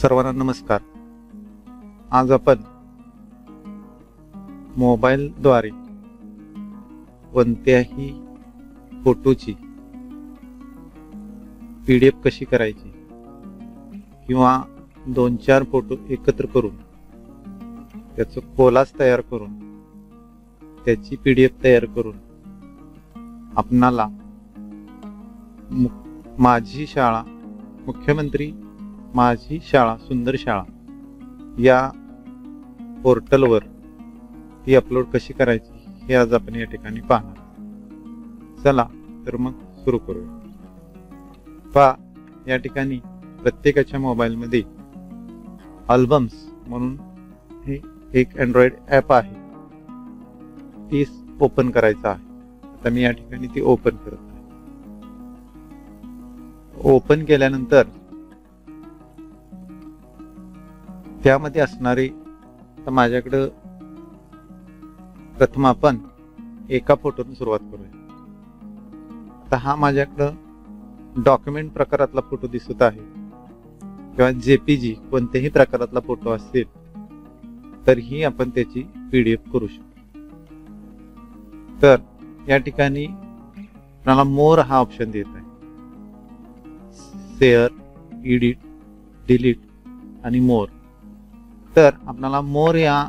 सर्वांना नमस्कार। आज आपण मोबाईलद्वारे कोणत्याही फोटोची PDF कशी करायची किंवा 2-4 फोटो एकत्र करून त्याचं कोलाज तयार करून त्याची PDF तयार करून आपणाला माझी शाळा मुख्यमंत्री माझी शाळा सुंदर शाळा या पोर्टलवर ती अपलोड कशी करायची हे आज आपण या ठिकाणी पाहणार। चला तर मग सुरू करूया। पहा, या ठिकाणी प्रत्येकाच्या मोबाईलमध्ये अल्बम्स म्हणून हे एक अँड्रॉइड ॲप आहे, ती ओपन करायचं आहे। आता मी या ठिकाणी ती ओपन करत आहे। ओपन केल्यानंतर त्यामध्ये असणारे तर माझ्याकडे प्रथम आपण एका फोटोने सुरुवात करूया। आता हा माझ्याकडे डॉक्युमेंट प्रकारातला फोटो दिसत आहे किंवा JPG कोणत्याही प्रकारातला फोटो असेल तर ही आपण त्याची PDF करू शकतो। तर या ठिकाणी आपल्याला मोर हा ऑप्शन देत आहे, शेअर, एडिट, डिलीट आणि मोर। तर आपल्याला मोर या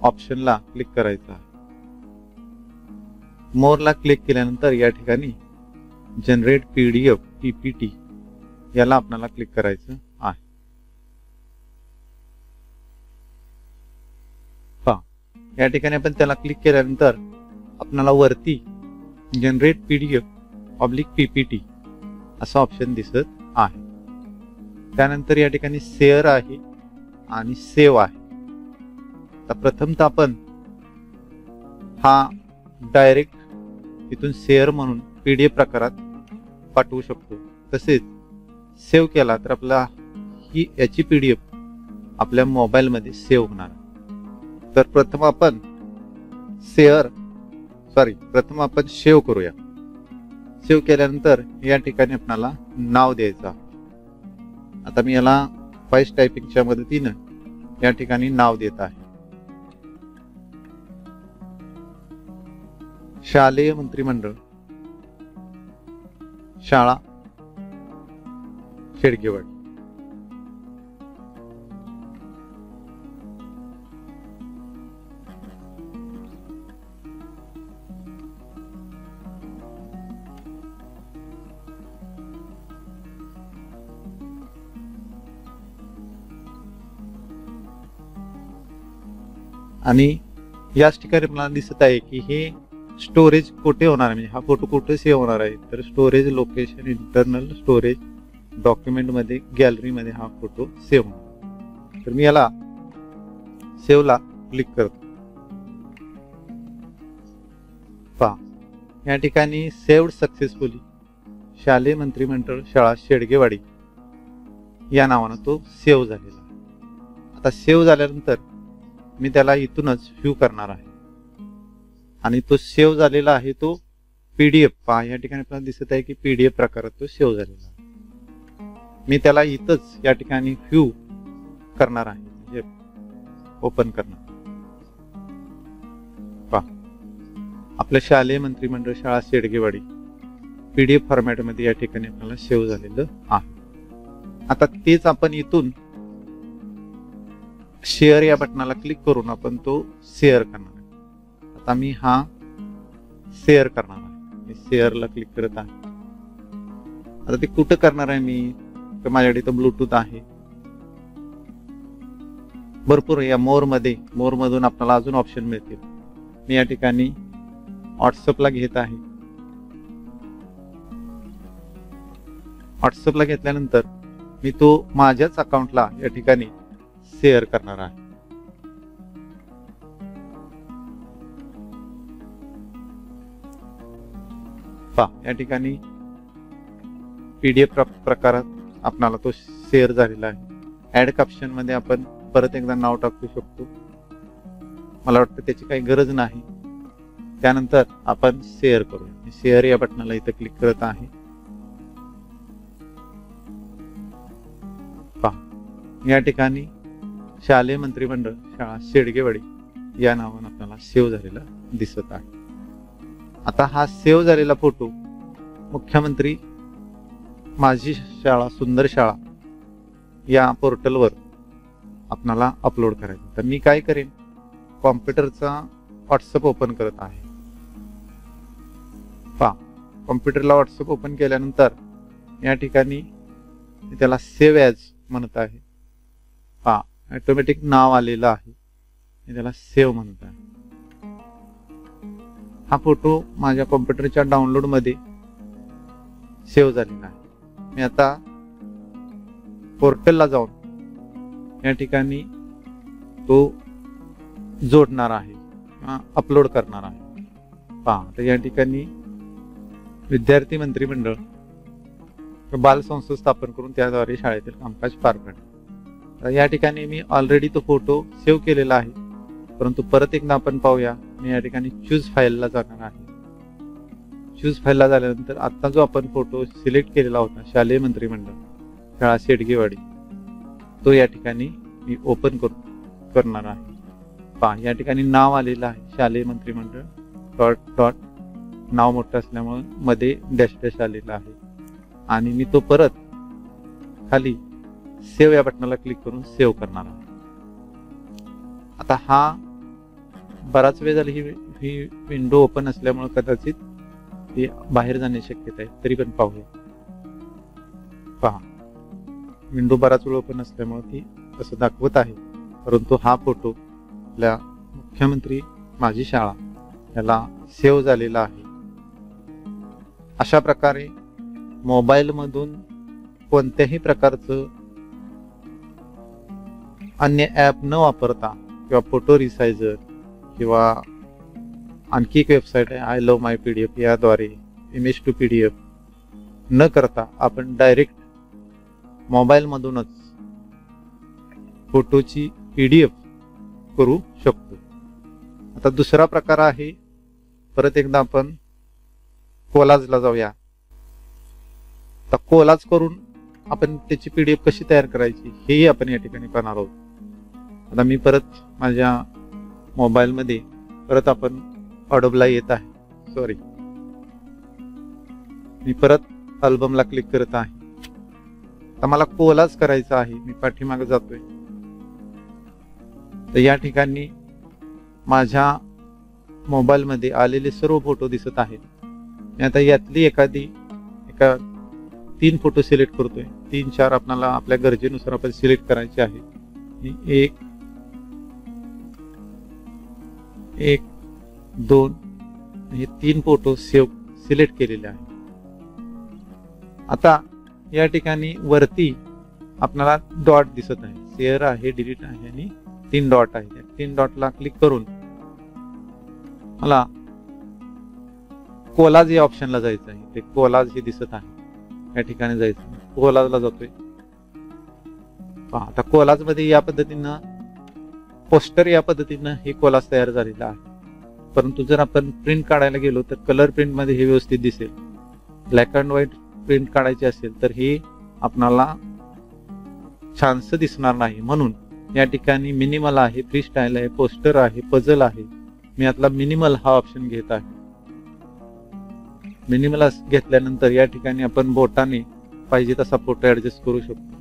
ऑप्शनला क्लिक करायचं आहे। मोरला क्लिक केल्यानंतर या ठिकाणी जनरेट PDF PPT याला आपल्याला क्लिक करायचं आहे। पहा, या ठिकाणी आपण त्याला क्लिक केल्यानंतर आपल्याला वरती जनरेट PDF PPT असा ऑप्शन दिसत आहे। त्यानंतर या ठिकाणी शेअर आहे आणि सेव्ह आहे। तर प्रथमतः आपण हा डायरेक्ट इथून शेअर म्हणून PDF प्रकारात पाठवू शकतो, तसेच सेव्ह केला तर आपला ही याची PDF आपल्या मोबाईल मध्ये सेव्ह होणार। तर प्रथम आपण सेव्ह करूया। सेव्ह केल्यानंतर या ठिकाणी आपल्याला नाव द्यायचं। आता मी याला फास्ट टायपिंगच्या मदतीने या ठिकाणी नाव देत आहे। शालेय मंत्रिमंडळ शाळा शेडगेवाडी। आणि याच ठिकाणी आपल्याला दिसत आहे की हे स्टोरेज कुठे होणार आहे, म्हणजे हा फोटो कुठे सेव्ह होणार आहे। तर storage location internal storage document मध्ये गॅलरी मध्ये हा फोटो सेव्ह होणार। तर मी याला सेव्हला क्लिक करतो। पहा, या ठिकाणी सेव्ड सक्सेसफुली शालेय मंत्रिमंडळ शाळा शेडगेवाडी या नावाने तो सेव्ह झालेला आहे। आता सेव्ह झाल्यानंतर मी त्याला इथूनच व्ह्यू करणार आहे आणि तो सेव्ह झालेला आहे तो PDF। पहा, या ठिकाणी आपल्याला दिसत आहे की PDF प्रकारात तो सेव्ह झालेला आहे। मी त्याला इथंच या ठिकाणी व्ह्यू करणार आहे, म्हणजे ओपन करणार। पहा, आपलं शालेय मंत्रिमंडळ शाळा शेडगेवाडी PDF फॉर्मॅट मध्ये या ठिकाणी आपल्याला सेव्ह झालेलं आहे। आता तेच आपण इथून शेअर या बटनाला क्लिक करून आपण तो शेअर करणार आहे। आता मी हा शेअर करणार आहे, मी शेअरला क्लिक करत आहे। आता ते कुठं करणार आहे मी, तर माझ्याकडे इथं ब्लूटूथ आहे भरपूर। या मोर मधून आपल्याला अजून ऑप्शन मिळतील। मी या ठिकाणी व्हॉट्सअपला घेत आहे। व्हॉट्सअपला घेतल्यानंतर मी तो माझ्याच अकाउंटला या ठिकाणी शेअर करणार आहे। पहा, या ठिकाणी PDF प्रकारात आपल्याला तो शेअर झालेला आहे। ऍड कॅप्शन मध्ये आपण परत एकदा नाव टाकू शकतो, मला वाटतं त्याची काही गरज नाही। त्यानंतर आपण शेअर करूया। शेअर या बटनाला इथे क्लिक करत आहे। या ठिकाणी शालेय मंत्रिमंडळ शाळा शेडगेवाडी या नावाने आपल्याला सेव्ह झालेला दिसत आहे. आता हा सेव्ह झालेला फोटो मुख्यमंत्री माझी शाळा सुंदर शाळा या पोर्टलवर आपल्याला अपलोड करायचं. तर मी काय करेन, कॉम्प्युटरचा व्हॉट्सअप ओपन करत आहे. पहा, कॉम्प्युटरला व्हॉट्सअप ओपन केल्यानंतर या ठिकाणी त्याला सेव्ह ॲज म्हणत आहे. पहा, ऑटोमॅटिक नाव आलेलं आहे, मी त्याला सेव्ह म्हणत आहे. हा फोटो माझ्या कॉम्प्युटरच्या डाउनलोड मध्ये सेव्ह झालेला आहे. मी आता पोर्टलला जाऊन या ठिकाणी तो जोडणार आहे, अपलोड करणार आहे. पहा, तर या ठिकाणी विद्यार्थी मंत्रिमंडळ बाल संस्था स्थापन करून त्याद्वारे शाळेतील कामकाज पार पाडणे. तर या ठिकाणी मी ऑलरेडी तो फोटो सेव्ह केलेला आहे, परंतु परत एकदा आपण पाहूया. मी या ठिकाणी चूज फाईलला जाणार आहे. चूज फाईलला झाल्यानंतर आता जो आपण फोटो सिलेक्ट केलेला होता शालेय मंत्रिमंडळ शाळा शेडगेवाडी, तो या ठिकाणी मी ओपन करणार आहे. पहा, या ठिकाणी नाव आलेलं आहे शालेय मंत्रिमंडळ डॉट डॉट, नाव मोठं असल्यामुळे मध्ये डॅश डॅश आलेलं आहे. आणि मी तो परत खाली सेव्ह या बटनाला क्लिक करून सेव्ह करणार आहे. आता हा बराच वेळ झाली ही विंडो ओपन असल्यामुळे कदाचित ती बाहेर जाण्याची शक्यता आहे, तरी पण पाहूया. पहा, विंडो बराच वेळ ओपन असल्यामुळे ती असं दाखवत आहे, परंतु हा फोटो आपल्या मुख्यमंत्री माझी शाळा याला सेव्ह झालेला आहे. अशा प्रकारे मोबाईल मधून कोणत्याही प्रकारचं अन्य ॲप न वापरता किंवा फोटो रिसायझर किंवा आणखी एक वेबसाईट आहे आय लव्ह माय PDF, याद्वारे इमेज टू PDF न करता आपण डायरेक्ट मोबाईल मधूनच फोटोची PDF करू शकतो. आता दुसरा प्रकार आहे, परत एकदा आपण कोलाजला जाऊया. तर कोलाज करून आपण त्याची PDF कशी तयार करायची हेही आपण या ठिकाणी पाहणार आहोत. आता मी परत माझ्या मोबाईल मध्ये परत आपण अडोबला येत आहे. सॉरी, मी परत अल्बमला क्लिक करत आहे. आता मला कोलाज करायचा आहे, मी पाठीमागे जातोय. तर या ठिकाणी माझ्या मोबाईल मध्ये आलेले सर्व फोटो दिसत आहेत. मी आता यातली एका 3 फोटो सिलेक्ट करतोय. 3-4 आपल्याला आपल्या गरजेनुसार आपण सिलेक्ट करायचे आहे. मी 1, 2 हे 3 फोटो सिलेक्ट केलेले आहे. आता या ठिकाणी वरती आपल्याला डॉट दिसत आहे, शेअर आहे, डिलीट आहे आणि 3 डॉट आहे. 3 डॉटला क्लिक करून मला कोलाज या ऑप्शनला जायचं आहे. ते कोलाज हे दिसत आहे, या ठिकाणी जायचं. कोलाजला जातोय. पहा, आता कोलाज मध्ये या पद्धतीनं पोस्टर या पद्धतीनं हे कोलाज तयार झालेला आहे. परंतु जर आपण प्रिंट काढायला गेलो तर कलर प्रिंट मध्ये हे व्यवस्थित दिसेल. ब्लॅक अँड व्हाईट प्रिंट काढायची असेल तर हे आपणाला छानसं दिसणार नाही. म्हणून या ठिकाणी मिनिमल आहे, फ्री स्टाईल आहे, पोस्टर आहे, पझल आहे. मी यातला मिनिमल हा ऑप्शन घेत आहे. मिनिमल घेतल्यानंतर या ठिकाणी आपण बोटाने पाहिजे तसा फोटो ऍडजस्ट करू शकतो.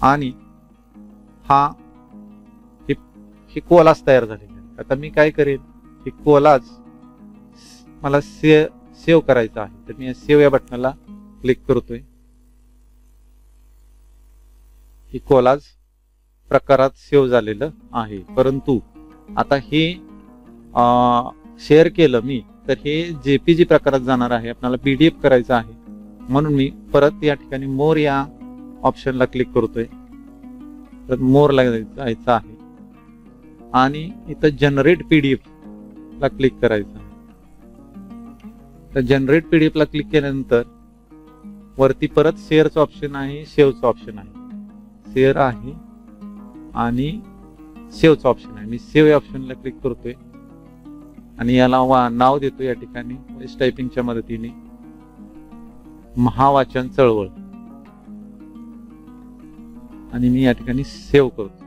आणि हे कोलाज तयार झालेला आहे. आता मी काय करेन, हे कोलाज मला सेव्ह करायचा आहे. तर मी सेव्ह या बटनाला क्लिक करतोय. हे कोलाज प्रकारात सेव्ह झालेलं आहे. परंतु आता हे शेअर केलं मी तर हे JPG प्रकारात जाणार आहे. आपल्याला PDF करायचं आहे. म्हणून मी परत या ठिकाणी मोर या ऑप्शनला क्लिक करतोय. तर मोरला जायचं आहे आणि इथं जनरेट PDF ला क्लिक करायचं आहे. तर जनरेट PDF ला क्लिक केल्यानंतर वरती परत शेअरचं ऑप्शन आहे, सेव्हचं ऑप्शन आहे. शेअर आहे आणि सेव्हचं ऑप्शन आहे. मी सेव्ह या ऑप्शनला क्लिक करतोय आणि याला नाव देतो या ठिकाणी टायपिंगच्या मदतीने महावाचन चळवळ. आणि मी या ठिकाणी सेव्ह करतो.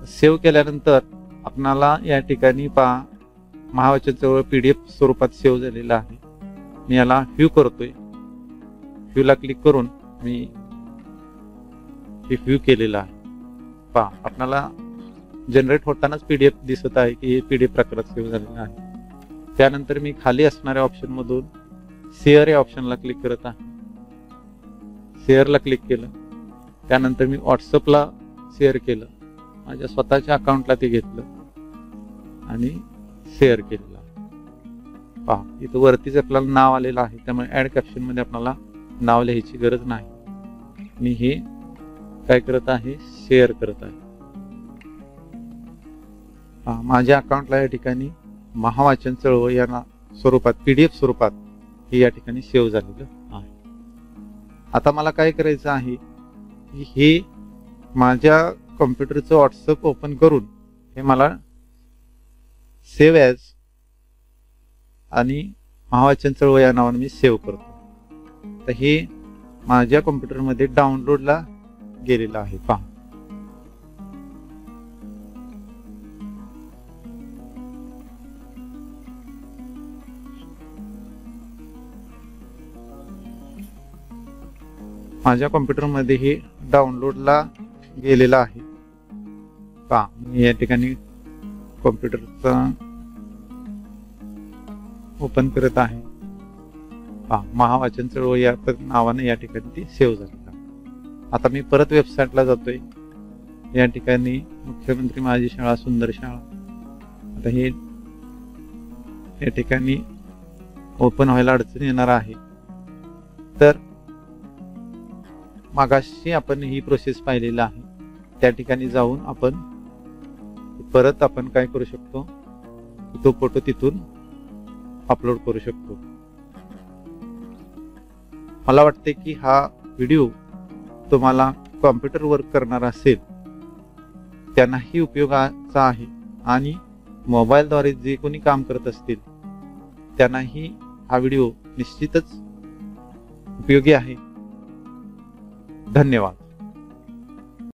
सेव्ह केल्यानंतर आपणाला या ठिकाणी पहा महावाचन चळवळ PDF स्वरूपात सेव्ह झालेला आहे. मी याला व्ह्यू करतोय. व्ह्यूला क्लिक करून मी हे व्ह्यू केलेलं आहे. पहा आपणाला जनरेट होतानाच PDF दिसत आहे की हे PDF प्रकारात सेव्ह झालेलं आहे. त्यानंतर मी खाली असणाऱ्या ऑप्शन मधून शेअर या ऑप्शनला क्लिक करत आहे. शेअरला क्लिक केलं. त्यानंतर मी व्हॉट्सअपला शेअर केलं. माझ्या स्वतःच्या अकाउंटला ते घेतलं आणि शेअर केलेलं आहे. पहा इथं वरतीच आपल्याला नाव आलेलं आहे, त्यामुळे ऍड कॅप्शन मध्ये आपल्याला नाव लिहायची गरज नाही. मी हे काय करत आहे, शेअर करत आहे. माझ्या अकाउंटला या ठिकाणी महावाचन चळवळ या स्वरूपात PDF स्वरूपात हे या ठिकाणी सेव्ह झालेलं आहे. आता मला काय करायचं आहे की हे माझ्या कॉम्प्युटरचं व्हॉट्सअप ओपन करून हे मला सेव्ह ॲज आणि महावाचन चळवळ या नावाने मी सेव्ह करतो. तर हे माझ्या कॉम्प्युटरमध्ये डाउनलोडला गेलेलं आहे. पहा माझ्या कॉम्प्युटरमध्ये हे डाउनलोडला गेलेलं आहे. पहा मी या ठिकाणी कॉम्प्युटरचा ओपन करत आहे. पहा महावाचन चळवळ या नावाने या ठिकाणी ती सेव्ह झाली. आता मी परत वेबसाईटला जातोय. या ठिकाणी मुख्यमंत्री माझी शाळा सुंदर शाळा. आता हे या ठिकाणी ओपन व्हायला अडचण येणार आहे. तर मागाशी आपण ही प्रोसेस पाहिलेली आहे. त्या ठिकाणी जाऊन आपण परत काय करू शकतो, तो फोटो तिथून अपलोड करू शकतो. मला वाटते की हा व्हिडिओ तुम्हाला कॉम्प्युटर वर्क करणार असेल त्यांनाही उपयोगाचा आहे आणि मोबाईलद्वारे जे कोणी काम करत असतील त्यांनाही हा व्हिडिओ निश्चितच उपयोगी आहे. धन्यवाद.